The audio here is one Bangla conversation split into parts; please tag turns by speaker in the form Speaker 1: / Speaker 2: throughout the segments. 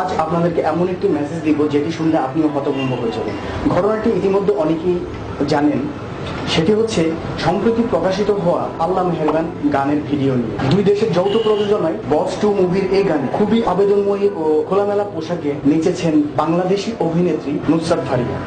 Speaker 1: আজ আপনাদেরকে এমন একটি মেসেজ দিব যেটি শুনলে আপনিও হতভম্ব হয়ে যাবেন। ঘটনাটি ইতিমধ্যে অনেকেই জানেন। সেটি হচ্ছে সম্প্রতি প্রকাশিত হওয়া আল্লাহ মেহেরবান গানের ভিডিও নিয়ে। দুই দেশের যৌথ প্রযোজনায় বস 2 মুভির এই গানে খুবই আবেদনময়ী ও খোলামেলা পোশাকে নেচেছেন বাংলাদেশি অভিনেত্রী নুসরাত ফারিয়া।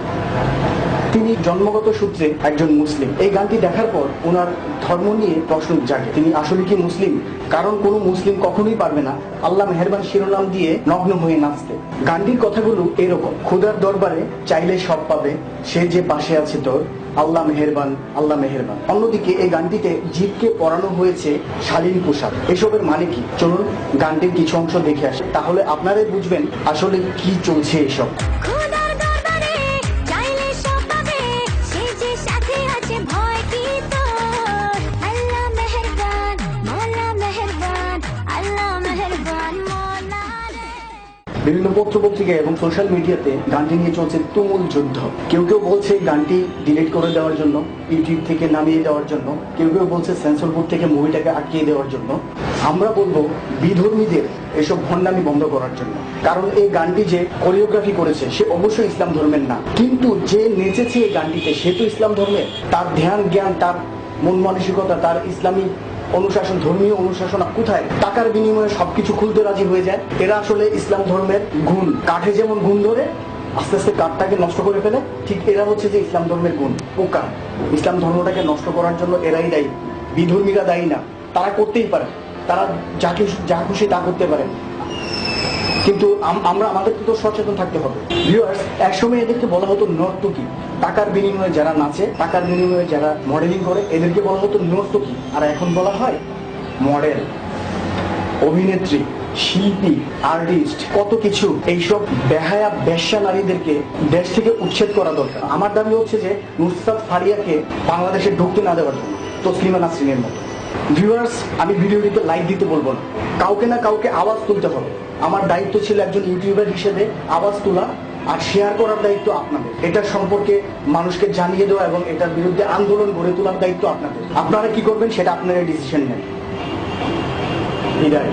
Speaker 1: তিনি জন্মগত সূত্রে একজন মুসলিম। এই গানটি দেখার পর ওনার ধর্ম নিয়ে প্রশ্ন জাগে, তিনি আসলে কি মুসলিম? কারণ কোনো মুসলিম কখনোই পারবে না আল্লাহ মেহেরবান শিরোনাম দিয়ে নগ্ন হয়ে নাচতে। গানটির কথাগুলো এরকম: খুদার দরবারে চাইলে সব পাবে, সে যে পাশে আছে তোর, আল্লাহ মেহেরবান আল্লাহ মেহেরবান। অন্যদিকে এই গানটিতে জিতকে পরানো হয়েছে শালীন পোশাক। এসবের মানে কি? চলুন গানটির কিছু অংশ দেখে আসে, তাহলে আপনারাই বুঝবেন আসলে কি চলছে এসব। বিভিন্ন পত্র পত্রিকায় এবং সোশ্যাল মিডিয়াতে গানটি নিয়ে চলছে তুমুল যুদ্ধ। কেউ কেউ বলছে গানটি ডিলিট করে দেওয়ার জন্য, ইউটিউব থেকে নামিয়ে দেওয়ার জন্য, কেউ কেউ বলছে সেন্সর বোর্ড থেকে মুভিটাকে আটকিয়ে দেওয়ার জন্য। আমরা বলবো বিধর্মীদের এসব ভণ্ডামি বন্ধ করার জন্য। কারণ এই গানটি যে কোরিওগ্রাফি করেছে সে অবশ্যই ইসলাম ধর্মের না, কিন্তু যে নেচেছে এই গানটিতে সে তো ইসলাম ধর্মের। তার ধ্যান জ্ঞান, তার মন মানসিকতা, তার ইসলামী অনুশাসন, ধর্মীয় অনুশাসন কোথায়? টাকার বিনিময়ে সবকিছু খুলতে রাজি হয়ে যায়। এরা আসলে ইসলাম ধর্মের গুণ, কাঠে যেমন গুণ ধরে আস্তে আস্তে কাঠটাকে নষ্ট করে ফেলে, ঠিক এরা হচ্ছে যে ইসলাম ধর্মের গুণ পোকা। ইসলাম ধর্মটাকে নষ্ট করার জন্য এরাই দায়ী, বিধর্মীরা দায়ী না। তারা করতেই পারে, তারা যা খুশি তা করতে পারে, কিন্তু আমরা আমাদেরকে তো সচেতন থাকতে হবে। ভিউয়ার্স, একসময় এদেরকে বলা হতো নর্তকী। টাকার বিনিময়ে যারা নাচে, টাকার বিনিময়ে যারা মডেলিং করে, এদেরকে বলা হতো নর্তকী। আর এখন বলা হয় মডেল, অভিনেত্রী, শিল্পী, আর্টিস্ট, কত কিছু। এইসব বেহায়া বেশ্যা নারীদেরকে দেশ থেকে উচ্ছেদ করা দরকার। আমার দাবি হচ্ছে যে নুসরাত ফারিয়াকে বাংলাদেশে ঢুকতে না দেওয়ার জন্য, তসলিমা নাসরিনের মতো। ভিউয়ার্স, আমি ভিডিওটিতে লাইক দিতে বলবো না, কাউকে না কাউকে আওয়াজ তুলতে হবে। আমার দায়িত্ব ছিল একজন ইউটিউবার হিসেবে আওয়াজ তোলা আর শেয়ার করার দায়িত্ব আপনাদের। এটার সম্পর্কে মানুষকে জানিয়ে দেওয়া এবং এটার বিরুদ্ধে আন্দোলন গড়ে তোলার দায়িত্ব আপনাদের। আপনারা কি করবেন সেটা আপনারা ডিসিশন নেন। বিদায়।